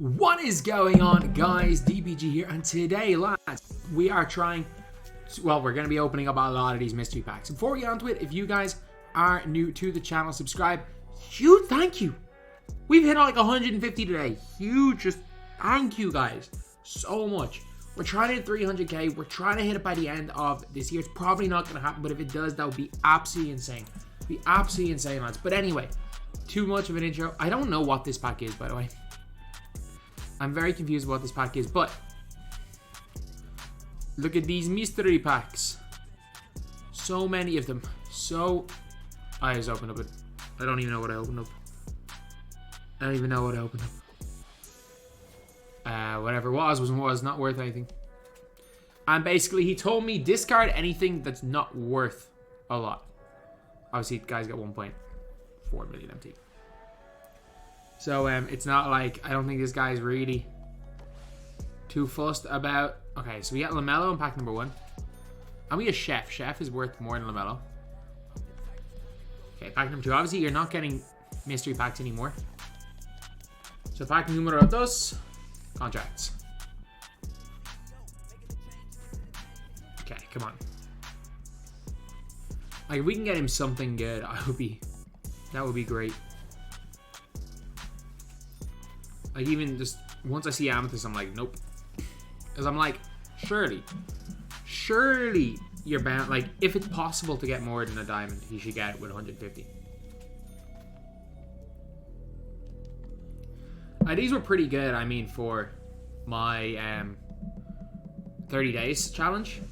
What is going on, guys? DBG here, and today, lads, we are trying we're going to be opening up a lot of these mystery packs. Before we get onto it, if you guys are new to the channel, subscribe. Huge thank you. We've hit like 150 today. Huge, just thank you guys so much. We're trying to hit 300k. We're trying to hit it by the end of this year. It's probably not going to happen, but if it does, that would be absolutely insane. Be absolutely insane, lads. But anyway, too much of an intro. I don't know what this pack is, by the way. I'm very confused about what this pack is, but look at these mystery packs. So many of them. I just opened up it. I don't even know what I opened up. I don't even know what I opened up. Whatever it was not worth anything. And basically, he told me discard anything that's not worth a lot. Obviously, guys got 1.4 million MT. So it's not like, I don't think this guy's really too fussed about. Okay, so we got LaMelo in pack number 1. And we have Chef. Chef is worth more than LaMelo. Okay, pack number 2. Obviously, you're not getting mystery packs anymore. So pack numero 2, contracts. Okay, come on. Like, if we can get him something good, that would be great. Like, even just once I see Amethyst, I'm like, nope. Because I'm like, surely you're bound. Like, if it's possible to get more than a diamond, he should get it with 150. These were pretty good, I mean, for my 30 days challenge.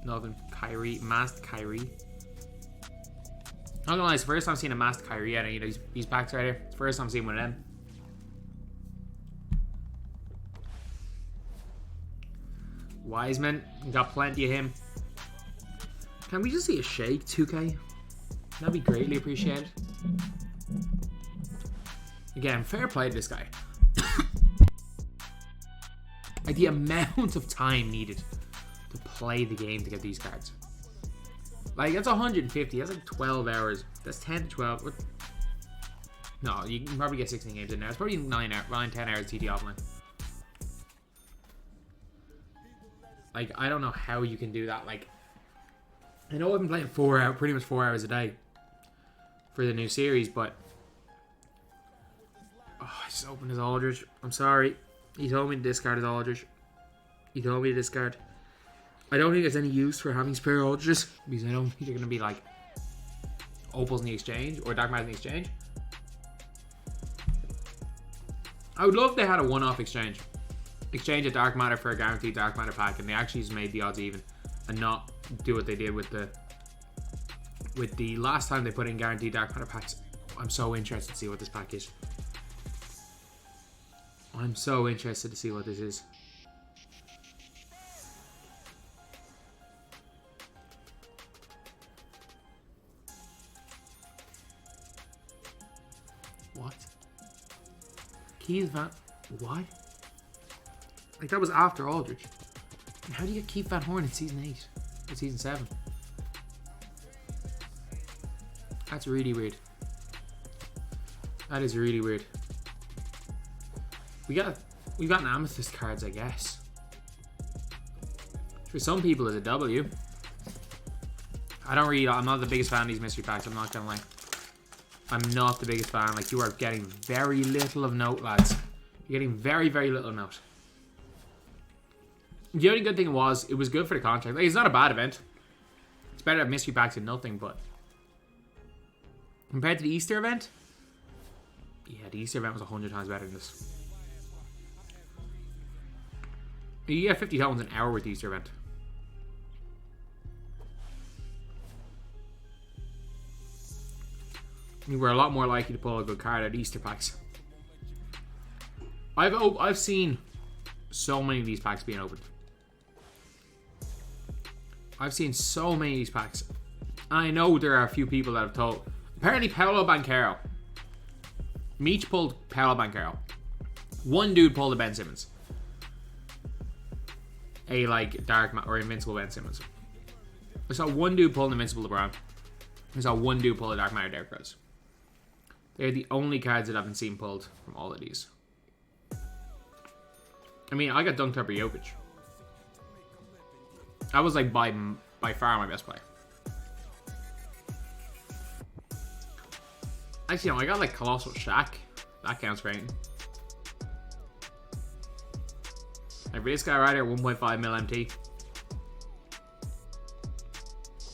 Nothing. Kyrie, masked Kyrie. Not gonna lie, it's the first time I've seen a masked Kyrie out of any of these packs right here. It's the first time I've seen one of them. Wiseman, got plenty of him. Can we just see a shake 2k? That'd be greatly appreciated. Again, fair play to this guy. Like, the amount of time needed to play the game to get these cards. Like, that's 150. That's like 12 hours. That's 10 to 12. No, you can probably get 16 games in there. It's probably 10 hours TT offline. Like, I don't know how you can do that. Like, I know I've been playing pretty much 4 hours a day for the new series, but I just opened his Aldridge. I'm sorry. He told me to discard his Aldridge. He told me to discard. I don't think there's any use for having spare Aldridges, because I don't think they're going to be like Opals in the exchange or Dark Matter in the exchange. I would love if they had a one-off exchange. Exchange a Dark Matter for a guaranteed Dark Matter pack, and they actually just made the odds even and not do what they did with the last time they put in guaranteed Dark Matter packs. I'm so interested to see what this pack is. I'm so interested to see what this is. What? Keith Van... What? Like, that was after Aldridge. And how do you get Keith Van Horn in Season 8? Or Season 7? That's really weird. That is really weird. We've got an Amethyst cards, I guess. For some people, it's a W. I'm not the biggest fan of these mystery packs, I'm not gonna lie. I'm not the biggest fan. Like, you are getting very little of note, lads. You're getting very, very little of note. The only good thing was, it was good for the contract. Like, it's not a bad event. It's better to have mystery packs than nothing, but compared to the Easter event, yeah, the Easter event was 100 times better than this. You get 50 tokens an hour with the Easter event. You were a lot more likely to pull a good card at Easter packs. I've seen so many of these packs being opened. I've seen so many of these packs. I know there are a few people that have told. Apparently, Paolo Banchero. Meech pulled Paolo Banchero. One dude pulled a Ben Simmons. A like dark or invincible Ben Simmons. I saw one dude pull an invincible LeBron. I saw one dude pull a Dark Matter Derrick Rose. They're the only cards that I haven't seen pulled from all of these. I mean, I got dunked up by Jokic. That was like by far my best player. Actually, no, I got like Colossal Shaq. That counts for anything. Like, for this guy right here, 1.5 mil MT.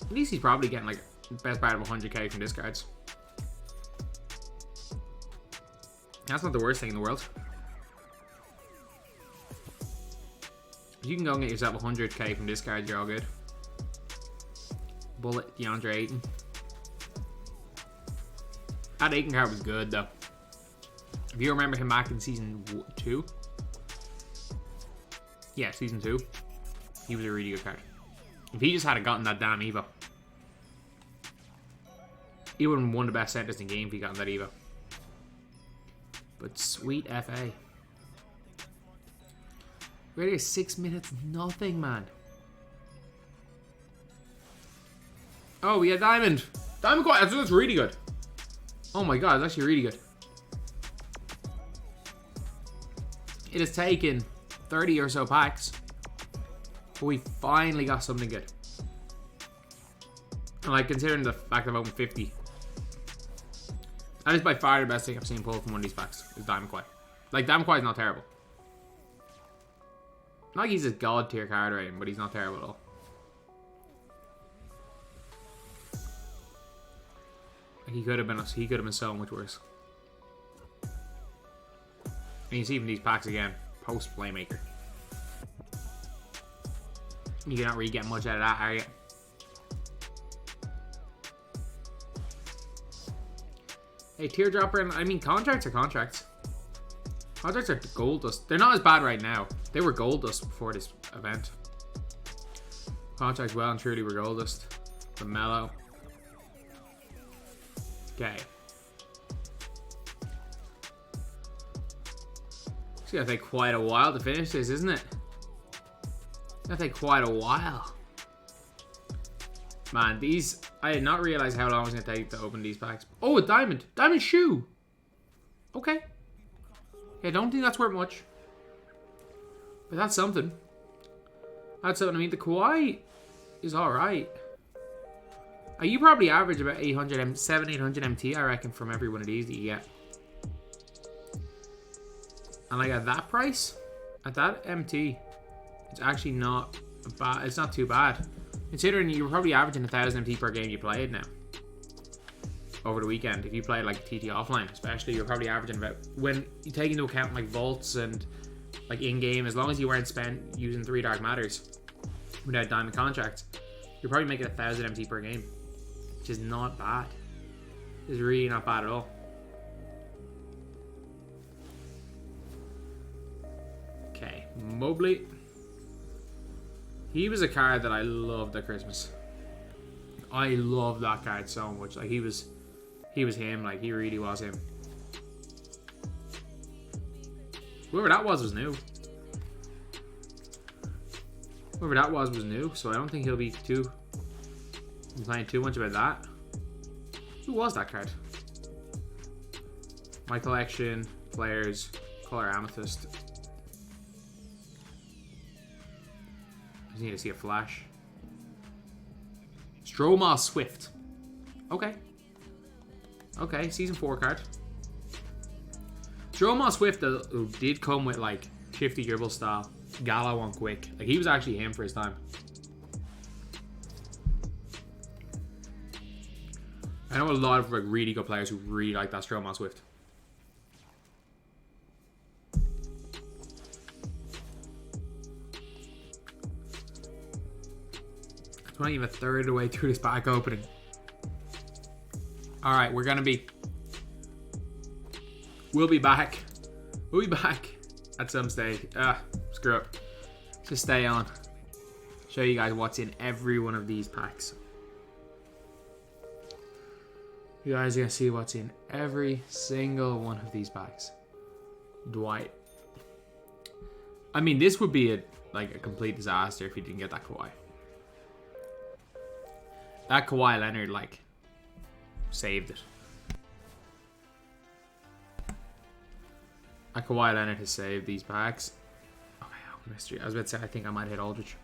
At least he's probably getting like best part of 100k from discards. That's not the worst thing in the world. If you can go and get yourself 100k from discards, you're all good. Bullet, DeAndre Ayton. That Ayton card was good though. If you remember him back in season 2. Yeah, season 2. He was a really good card. If he just had gotten that damn Evo. He would have been one of the best centers in the game if he got that Evo. But sweet FA. Ready 6 minutes, nothing, man. Oh, we had Diamond. Diamond Quiet, that's really good. Oh my god, it's actually really good. It has taken 30 or so packs, but we finally got something good. And like, considering the fact I've opened 50, that is by far the best thing I've seen pulled from one of these packs, is Diamond Quiet. Like, Diamond Quiet is not terrible. Not like he's a god tier card rating, but he's not terrible at all. Like, he could have been so much worse. And you see from these packs again, post playmaker. You're not really getting much out of that, are you? Hey, teardropper, and I mean, contracts are contracts. Contracts are gold dust. They're not as bad right now. They were gold dust before this event. Contracts well and truly were gold dust. The mellow. Okay. It's gonna take quite a while to finish this, isn't it? It's gonna take quite a while. Man, these... I did not realize how long it was gonna take to open these packs. Oh, a diamond! Diamond shoe! Okay. Yeah, I don't think that's worth much. But that's something. That's something. I mean, the Kawhi is alright. You probably average about 800 MT, I reckon, from every one of these that you get. And like at that price, at that MT, it's actually not bad. It's not too bad, considering you're probably averaging 1,000 MT per game you played now. Over the weekend, if you played like TT offline, especially, you're probably averaging about, when you take into account like vaults and like in game, as long as you weren't spent using 3 Dark Matters without diamond contracts, you're probably making 1,000 MT per game. Which is not bad. It's really not bad at all. Okay, Mobley. He was a card that I loved at Christmas. I loved that card so much. Like, he was him. Like, he really was him. Whoever that was new. Whoever that was new. So I don't think he'll be too complaining too much about that. Who was that card? My collection, players, color amethyst. I just need to see a flash. Stroma Swift. Okay. Okay, season 4 card. Stroma Swift did come with like shifty dribble style. Gallo on quick. Like, he was actually him for his time. I know a lot of like really good players who really like that Stroma Swift. It's not even a third of the way through this pack opening. Alright, we'll be back. We'll be back at some stage. Screw it. Just stay on. Show you guys what's in every one of these packs. You guys are gonna see what's in every single one of these packs. Dwight. I mean, this would be a complete disaster if you didn't get that Kawhi. That Kawhi Leonard like saved it. That Kawhi Leonard has saved these packs. mystery. I was about to say, I think I might hit Aldrich.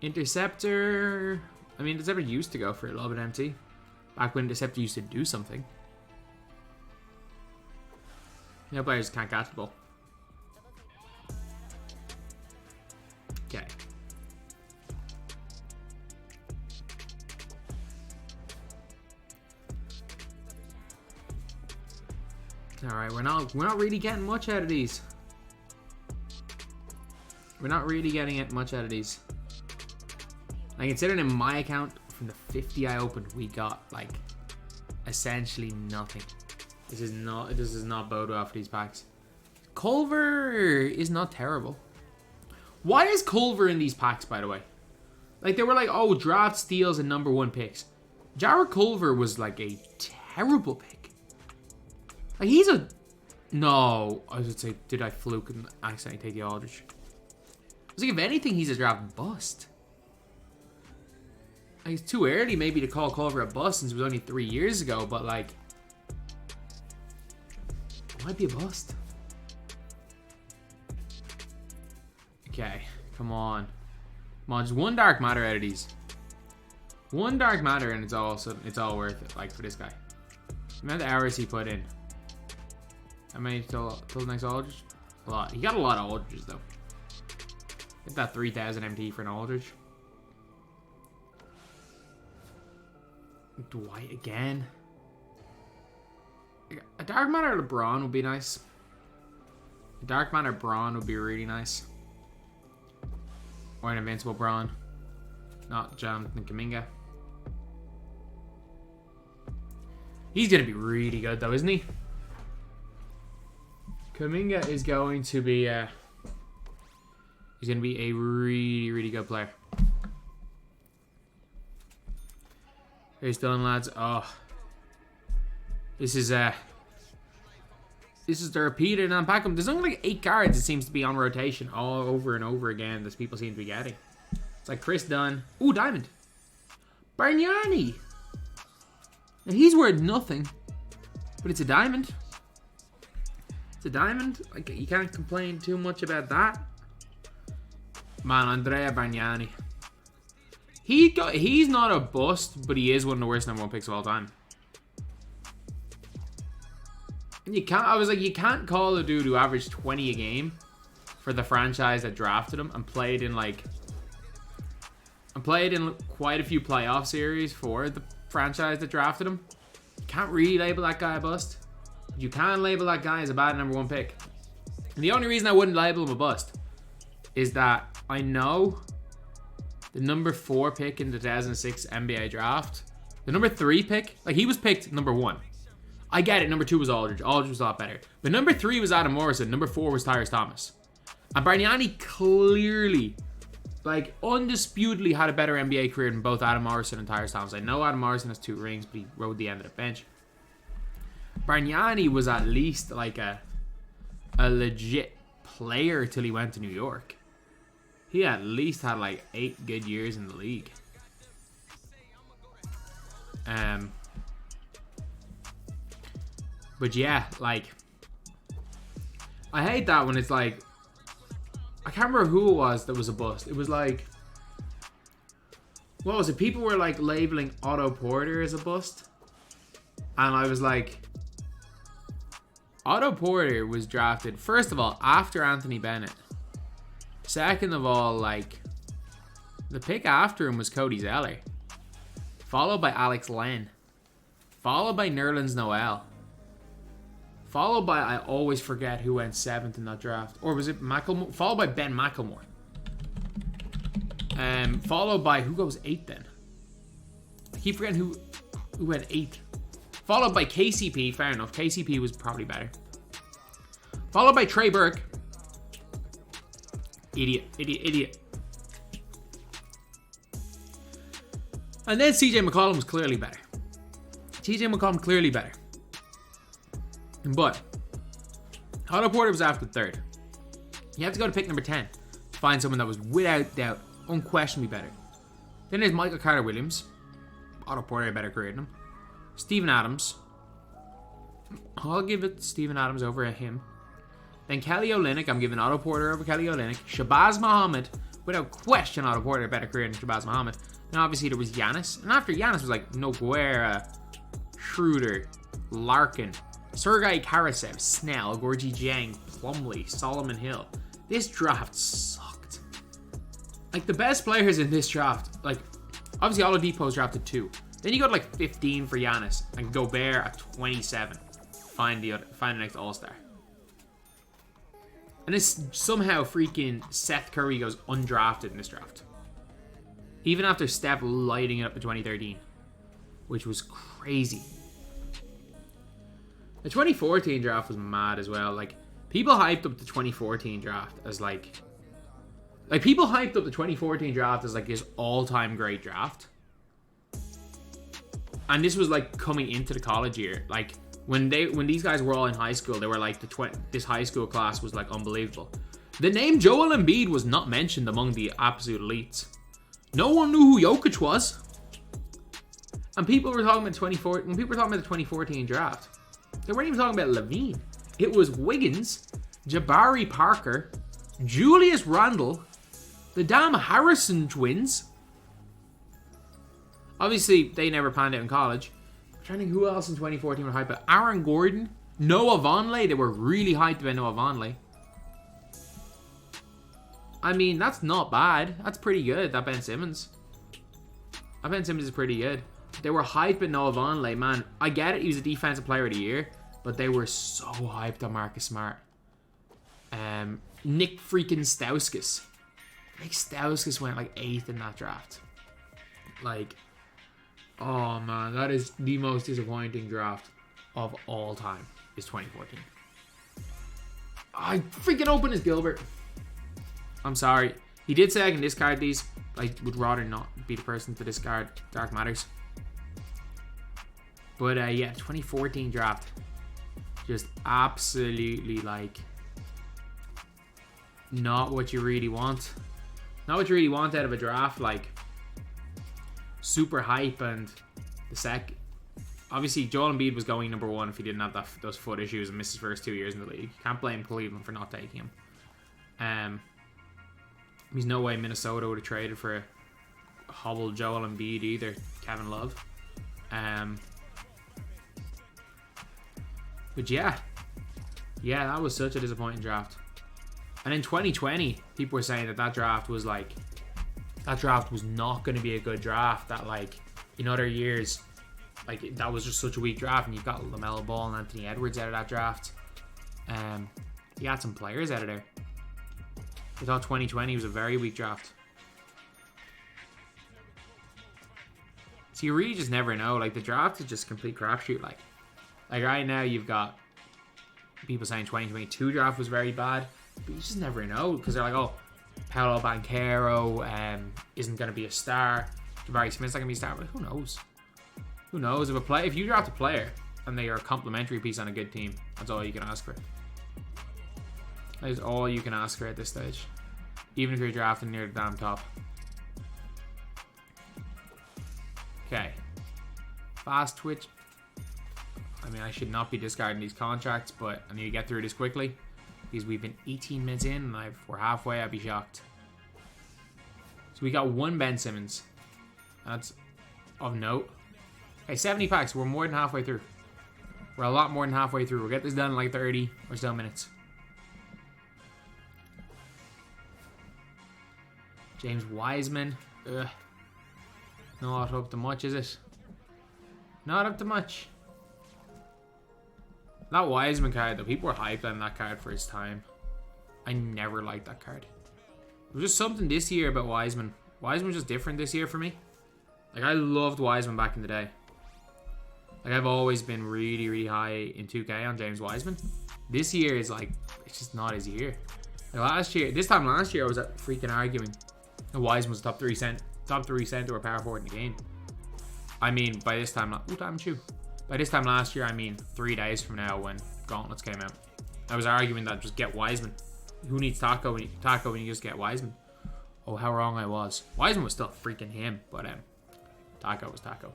Interceptor. I mean, Interceptor used to go for a little bit empty. Back when Interceptor used to do something. No players can't catch the ball. Okay. Alright, we're not really getting much out of these. We're not really getting much out of these. Like, considering in my account, from the 50 I opened, we got, like, essentially nothing. This is not bode well for these packs. Culver is not terrible. Why is Culver in these packs, by the way? Like, they were like, oh, draft steals and #1 picks. Jared Culver was, like, a terrible pick. Like, he's a... No, I was going to say, did I fluke and accidentally take the Aldrich? I was like, if anything, he's a draft bust. Like, it's too early maybe to call Culver a bust since it was only 3 years ago, but like... It might be a bust. Okay, come on. Come on, just one Dark Matter out of these. One Dark Matter and it's all worth it, like, for this guy. The amount of hours he put in. How many till the next Aldrich? A lot. He got a lot of Aldriches, though. Get that 3,000 MT for an Aldrich. Dwight again. A Dark Matter LeBron would be nice. A Dark Matter Braun would be really nice. Or an Invincible Braun. Not Jonathan Kuminga. He's going to be really good, though, isn't he? Kuminga is going to be... he's going to be a really, really good player. Here's Dylan, lads. Oh. This is the repeated and unpack them. There's only like 8 cards, it seems to be on rotation all over and over again that people seem to be getting. It's like Chris Dunn. Ooh, Diamond. Bargnani. Now he's worth nothing, but it's a diamond. It's a diamond. Like, you can't complain too much about that. Man, Andrea Bargnani. He's not a bust, but he is one of the worst #1 picks of all time. And you can't call a dude who averaged 20 a game for the franchise that drafted him and played in quite a few playoff series for the franchise that drafted him. You can't really label that guy a bust. But you can label that guy as a bad #1 pick. And the only reason I wouldn't label him a bust is that I know the #4 pick in the 2006 NBA draft, the #3 pick, like, he was picked #1. I get it, #2 was Aldridge. Aldridge was a lot better. But #3 was Adam Morrison. #4 was Tyrese Thomas. And Bargnani clearly, like, undisputedly had a better NBA career than both Adam Morrison and Tyrese Thomas. I know Adam Morrison has 2 rings, but he rode the end of the bench. Bargnani was at least, like, a legit player till he went to New York. He at least had, like, 8 good years in the league. But yeah, like, I hate that when it's like, I can't remember who it was that was a bust. It was like, what was it? People were like labeling Otto Porter as a bust. And I was like, Otto Porter was drafted, first of all, after Anthony Bennett. Second of all, like, the pick after him was Cody Zeller. Followed by Alex Len. Followed by Nerlens Noel. Followed by, I always forget who went 7th in that draft. Or was it McElmore? Followed by Ben McElmore. Followed by, who goes 8th then? I keep forgetting who went 8th. Followed by KCP, fair enough. KCP was probably better. Followed by Trey Burke. Idiot. And then CJ McCollum was clearly better. But Otto Porter was after 3rd. You have to go to pick number 10 to find someone that was without doubt, unquestionably better. Then there's Michael Carter Williams. Otto Porter had a better career than him. Steven Adams. I'll give it Steven Adams over him. Then Kelly Olynyk, I'm giving Otto Porter over Kelly Olynyk. Shabazz Muhammad, without question, Otto Porter had a better career than Shabazz Muhammad. Then obviously there was Giannis. And after Giannis was like Nogueira, Schroeder, Larkin, Sergei Karasev, Snell, Gorgie Jang, Plumlee, Solomon Hill. This draft sucked. Like, the best players in this draft, like, obviously Oladipo's drafted 2. Then you go to like 15 for Giannis and Gobert at 27. Find the next All-Star. And this somehow freaking Seth Curry goes undrafted in this draft. Even after Steph lighting it up in 2013. Which was crazy. The 2014 draft was mad as well. Like, people hyped up the 2014 draft as like people hyped up the 2014 draft as like his all-time great draft. And this was like coming into the college year. Like, when these guys were all in high school, they were like this high school class was like unbelievable. The name Joel Embiid was not mentioned among the absolute elites. No one knew who Jokic was. And people were talking about when people were talking about the 2014 draft, they weren't even talking about Levine. It was Wiggins, Jabari Parker, Julius Randle, the damn Harrison twins. Obviously, they never panned out in college. I'm trying to think who else in 2014 were hyped about. Aaron Gordon, Noah Vonleh. They were really hyped about Noah Vonleh. I mean, that's not bad. That's pretty good, that Ben Simmons. That Ben Simmons is pretty good. They were hyped at Noah Vonleh, man. I get it, he was a defensive player of the year, but they were so hyped on Marcus Smart. Nick freaking Stauskas. Nick Stauskas went like 8th in that draft. Like, oh man, that is the most disappointing draft of all time, is 2014. I freaking open as Gilbert. I'm sorry. He did say I can discard these. I would rather not be the person to discard Dark Matters. But yeah, 2014 draft. Just absolutely like not what you really want. Not what you really want out of a draft. Like, super hype, and obviously Joel Embiid was going number 1 if he didn't have those foot issues and missed his first 2 years in the league. Can't blame Cleveland for not taking him. There's no way Minnesota would have traded for a hobbled Joel Embiid either. Kevin Love. But yeah, that was such a disappointing draft. And in 2020, people were saying that draft was like, that draft was not going to be a good draft. That like in other years, like that was just such a weak draft, and you've got LaMelo Ball and Anthony Edwards out of that draft. You had some players out of there. I thought 2020 was a very weak draft. So you really just never know. Like, the draft is just a complete crapshoot. Like right now you've got people saying 2022 draft was very bad, but you just never know, because they're like, oh, Paolo Banchero isn't going to be a star. Jabari Smith's not going to be a star. But who knows? Who knows? If you draft a player and they are a complementary piece on a good team, that's all you can ask for. That is all you can ask for at this stage, even if you're drafting near the damn top. Okay. Fast Twitch. I mean, I should not be discarding these contracts, but I need to get through this quickly, because we've been 18 minutes in, and we're halfway. I'd be shocked. So we got 1 Ben Simmons. That's of note. Okay, 70 packs. We're more than halfway through. We're a lot more than halfway through. We'll get this done in like 30 or so minutes. James Wiseman. Ugh. Not up to much, is it? Not up to much. That Wiseman card, though, people were hyped on that card for his time. I never liked that card. There was just something this year about Wiseman. Wiseman was just different this year for me. Like, I loved Wiseman back in the day. Like, I've always been really, really high in 2K on James Wiseman. This year is like, it's just not his year. Like this time last year, I was freaking arguing that Wiseman was top 3 center or power forward in the game. I mean, by this time, by this time last year, I mean 3 days from now when Gauntlets came out, I was arguing that just get Wiseman. Who needs Taco when you just get Wiseman? Oh, how wrong I was. Wiseman was still freaking him, but Taco was Taco.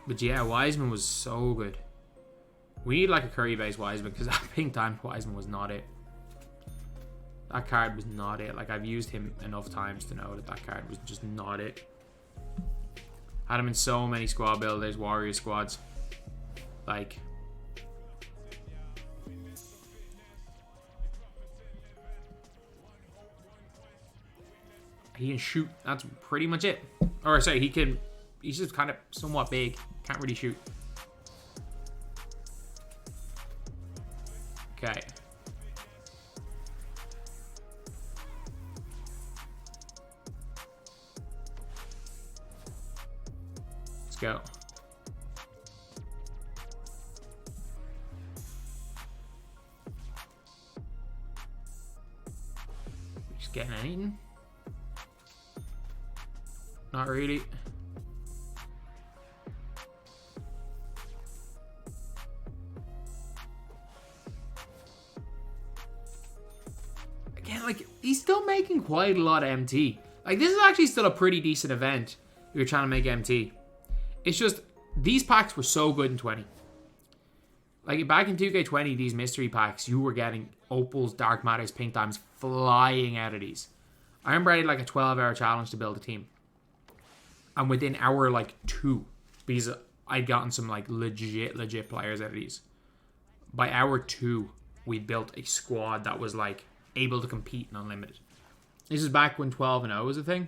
But yeah, Wiseman was so good. We need like a Curry-based Wiseman because that pink diamond Wiseman was not it. That card was not it. Like, I've used him enough times to know that that card was just not it. Had him in so many squad builders, warrior squads. Like, he can shoot. That's pretty much it. Or sorry, he's just kind of somewhat big. Can't really shoot. Okay. Let's go. Just getting anything? Not really. Again, like, he's still making quite a lot of MT. Like, this is actually still a pretty decent event if you're trying to make MT. It's just, these packs were so good in 20. Like, back in 2k20, these mystery packs, you were getting opals, dark matters, pink diamonds flying out of these. I remember I had like a 12-hour challenge to build a team. And within hour, like, 2, because I'd gotten some, like, legit players out of these. By hour 2, we built a squad that was, like, able to compete in Unlimited. This is back when 12-0 was a thing.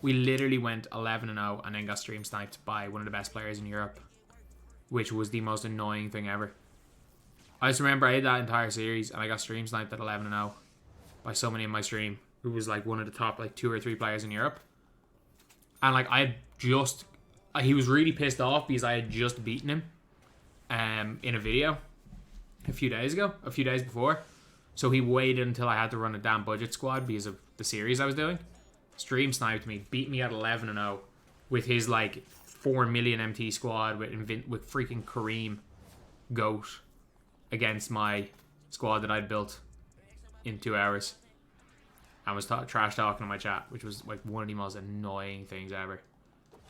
We literally went 11-0 and then got stream sniped by one of the best players in Europe, which was the most annoying thing ever. I just remember I had that entire series and I got stream sniped at 11-0 by somebody in my stream who was, like, one of the top, like, 2 or 3 players in Europe. And, like, he was really pissed off because I had just beaten him in a video a few days before. So he waited until I had to run a damn budget squad because of the series I was doing. Stream sniped me, beat me at 11-0 with his, like, 4 million MT squad with freaking Kareem GOAT against my squad that I'd built in 2 hours. I was trash talking in my chat, which was, like, one of the most annoying things ever.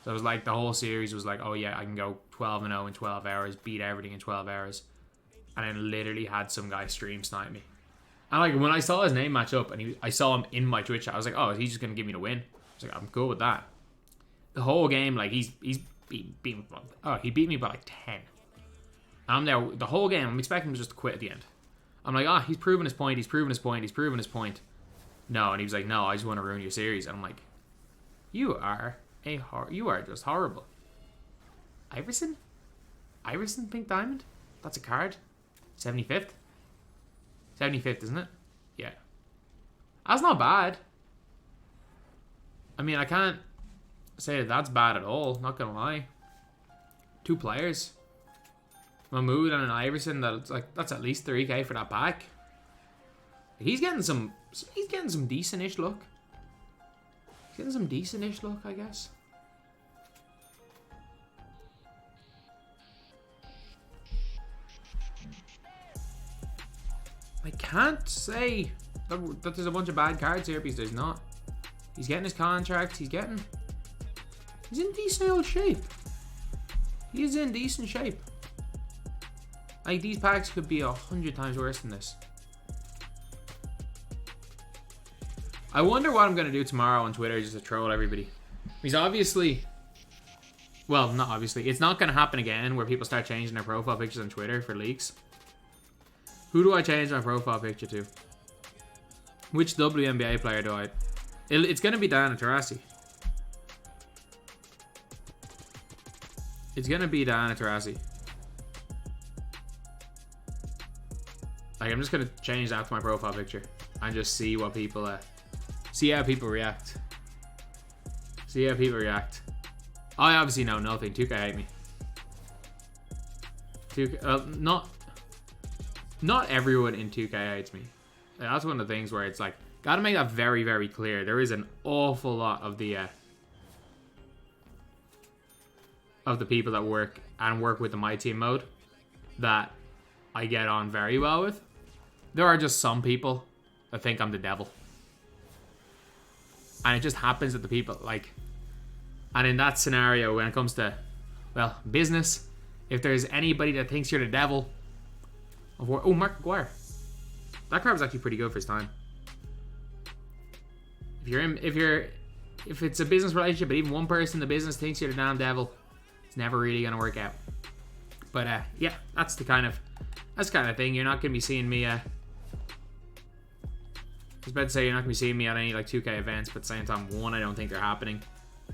So it was like the whole series was like, oh yeah, I can go 12-0 in 12 hours, beat everything in 12 hours. And then literally had some guy stream snipe me. And, like, when I saw his name match up and I saw him in my Twitch chat, I was like, oh, is he just going to give me the win? I was like, I'm cool with that. The whole game, like, he beat me by like 10. And I'm there the whole game. I'm expecting him just to quit at the end. I'm like, he's proven his point, he's proven his point, he's proven his point. No, and he was like, no, I just want to ruin your series. And I'm like, you are just horrible. Iverson? Iverson Pink Diamond? That's a card? 75th? 75th, isn't it? Yeah. That's not bad. I mean, I can't say that that's bad at all, not gonna lie. 2 players. Mahmood and an Iverson, that's at least 3k for that pack. He's getting some decent-ish look. He's getting some decent-ish look, I guess. I can't say that there's a bunch of bad cards here because there's not. He's getting his contract. He's in decent old shape. He is in decent shape. Like, these packs could be 100 times worse than this. I wonder what I'm going to do tomorrow on Twitter just to troll everybody. Because obviously... Well, not obviously. It's not going to happen again where people start changing their profile pictures on Twitter for leaks. Who do I change my profile picture to? Which WNBA player do I... It's going to be Diana Taurasi. It's going to be Diana Taurasi. Like, I'm just going to change that to my profile picture. And just see what people... see how people react. See how people react. I obviously know nothing. 2K hate me. 2K... Not everyone in 2K hates me. That's one of the things where it's like, gotta make that very, very clear. There is an awful lot of the people that work with the MyTEAM mode that I get on very well with. There are just some people that think I'm the devil. And it just happens that the people, like... And in that scenario, when it comes to, well, business, If there's anybody that thinks you're the devil, oh, Mark McGuire. That card was actually pretty good for his time. If it's a business relationship, but even one person in the business thinks you're the damn devil, it's never really gonna work out. But yeah, that's the kind of thing. You're not gonna be seeing me. I was about to say you're not gonna be seeing me at any like 2K events, but at the same time, one, I don't think they're happening,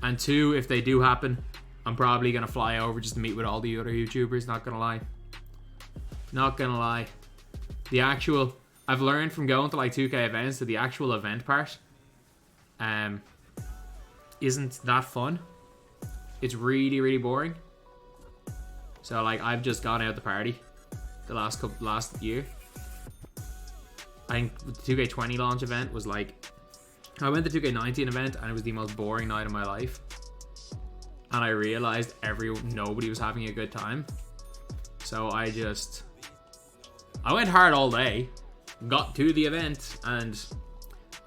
and two, if they do happen, I'm probably gonna fly over just to meet with all the other YouTubers. Not gonna lie. I've learned from going to like 2K events that the actual event part isn't that fun. It's really, really boring. So like I've just gone out the party the last year. I think the 2K20 launch event was like, I went to 2K19 event and it was the most boring night of my life. And I realized nobody was having a good time. So I went hard all day, got to the event, and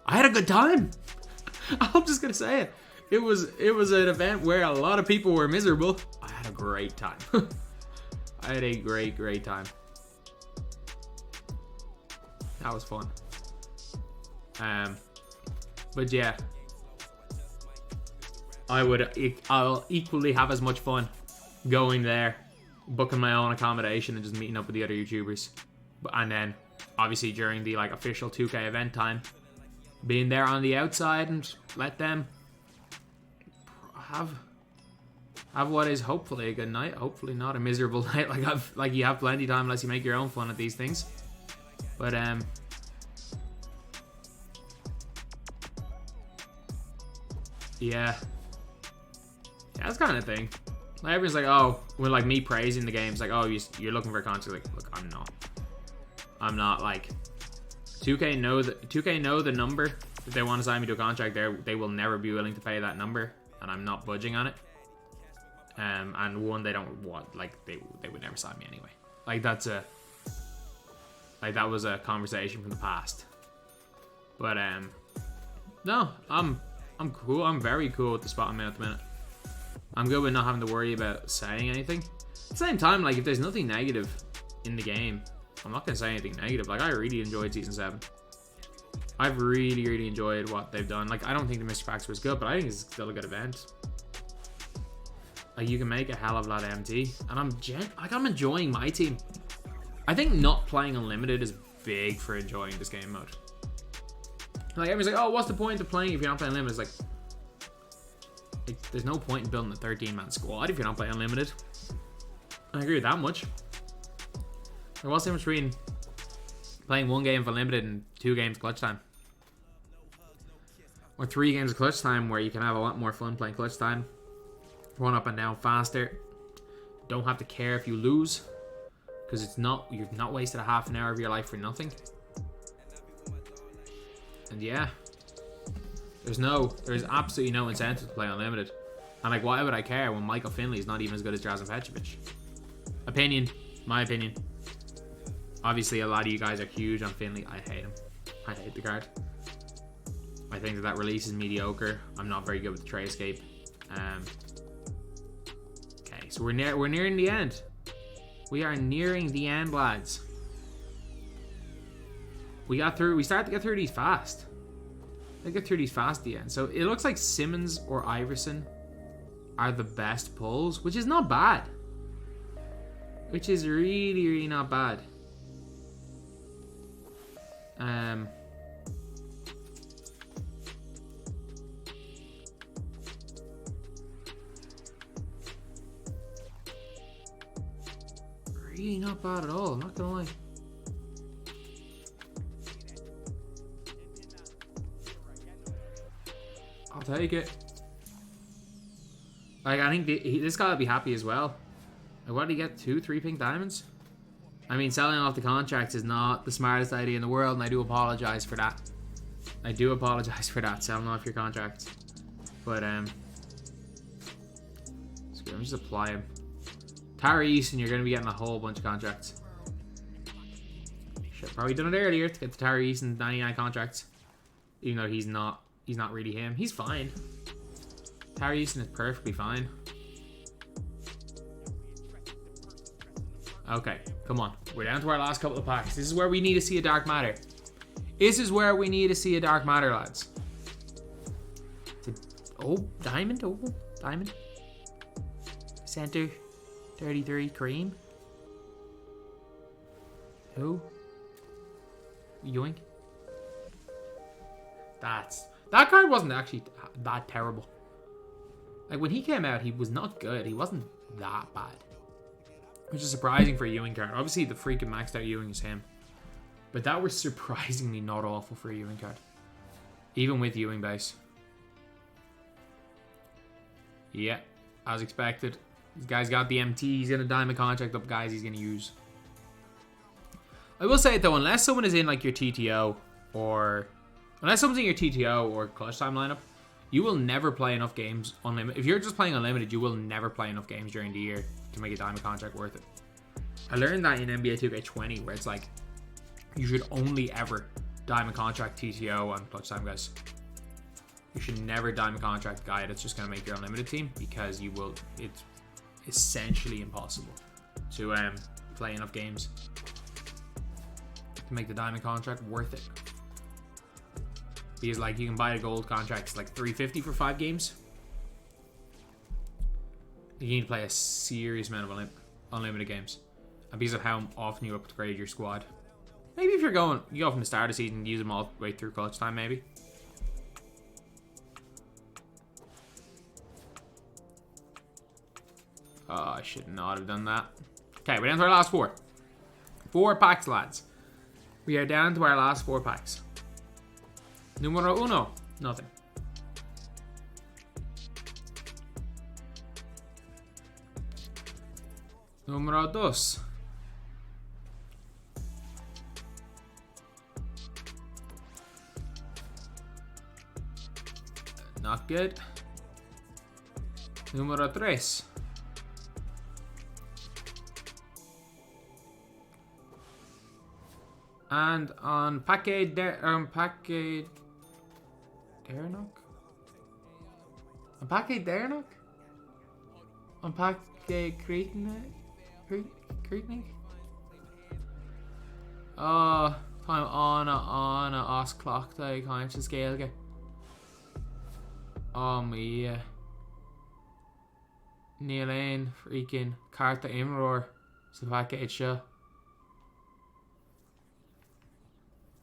I had a good time. I'm just gonna say it. It was an event where a lot of people were miserable. I had a great time. I had a great time. That was fun. But yeah, I'll equally have as much fun going there, booking my own accommodation, and just meeting up with the other YouTubers. And then, obviously, during the like official 2K event time, being there on the outside and let them have what is hopefully a good night. Hopefully not a miserable night. Like you have plenty of time unless you make your own fun at these things. But yeah, that's kind of thing. Like everyone's like, oh, when like me praising the game's like, oh, you're looking for a contract. Like, look, I'm not. Like 2K know the number. If they want to sign me to a contract, they will never be willing to pay that number, and I'm not budging on it. And one, they don't want, like, they would never sign me anyway. Like that was a conversation from the past. But no, I'm cool. I'm very cool with the spot I'm in at the minute. I'm good with not having to worry about saying anything. At the same time, like if there's nothing negative in the game, I'm not gonna say anything negative. Like I really enjoyed season 7. I've really enjoyed what they've done. Like I don't think the mystery packs was good, but I think it's still a good event. Like you can make a hell of a lot of MT, and I'm enjoying my team. I think not playing unlimited is big for enjoying this game mode. Like everyone's like, oh, what's the point of playing if you're not playing unlimited? It's like there's no point in building a 13-man squad if you're not playing unlimited. I agree with that much. There was so much between playing 1 game of unlimited and 2 games clutch time, or 3 games of clutch time, where you can have a lot more fun playing clutch time. Run up and down faster. Don't have to care if you lose, because you've not wasted a half an hour of your life for nothing. And yeah, there's absolutely no incentive to play unlimited. And like, why would I care when Michael Finley is not even as good as Drazen Petrovic? My opinion. Obviously, a lot of you guys are huge on Finley. I hate him. I hate the card. I think that release is mediocre. I'm not very good with the tray escape. Okay, so we're nearing the end. We are nearing the end, lads. We started to get through these fast. They get through these fast at the end. So it looks like Simmons or Iverson are the best pulls, which is not bad. Which is really not bad. Really not bad at all, I'm not gonna lie. I'll take it. Like, I think this guy will be happy as well. Like, what did he get? 2-3 pink diamonds? I mean, selling off the contracts is not the smartest idea in the world, and I do apologize for that. Selling off your contracts. But, let me just apply him. Tara Easton, you're going to be getting a whole bunch of contracts. Should have probably done it earlier to get the Tara Easton 99 contracts. Even though he's not really him. He's fine. Tara Easton is perfectly fine. Okay, come on. We're down to our last couple of packs. This is where we need to see a Dark Matter. This is where we need to see a Dark Matter, lads. Oh, diamond. Oh, diamond. Center. 33. Cream. Who? Yoink. That card wasn't actually that terrible. Like, when he came out, he was not good. He wasn't that bad. Which is surprising for a Ewing card. Obviously, the freaking maxed out Ewing is him. But that was surprisingly not awful for a Ewing card. Even with Ewing base. Yeah, as expected. This guy's got the MT. He's going to diamond contract up guys he's going to use. I will say it though, unless someone is in like your TTO or... Unless someone's in your TTO or clutch time lineup, you will never play enough games unlimited. If you're just playing unlimited, you will never play enough games during the year to make a diamond contract worth it. I learned that in NBA 2k20 where it's like, you should only ever diamond contract TTO on clutch time guys. You should never diamond contract a guy that's just going to make your unlimited team because you will, it's essentially impossible to play enough games to make the diamond contract worth it. Because like you can buy a gold contract, it's like $350 for 5 games. You need to play a serious amount of unlimited games. And because of how often you upgrade your squad. Maybe if you go from the start of the season, use them all the way through clutch time maybe. Oh, I should not have done that. Okay, we're down to our last 4. 4 packs, lads. We are down to our last 4 packs. Numero 1. Nothing. Numero 2. Not good. Numero 3. And on package Dernock? On package Dernock? On package Creeknick? Oh, time on a os clock day kind of scale. Oh me. Neil Lane freaking Carta Imror. It's a package show.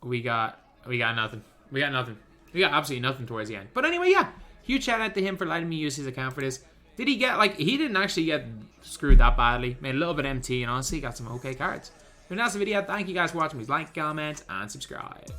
We got nothing. We got absolutely nothing towards the end. But anyway, yeah. Huge shout out to him for letting me use his account for this. Did he get, like, he didn't actually get screwed that badly. Made a little bit MT and honestly got some okay cards. If that's the video, thank you guys for watching. Please like, comment, and subscribe.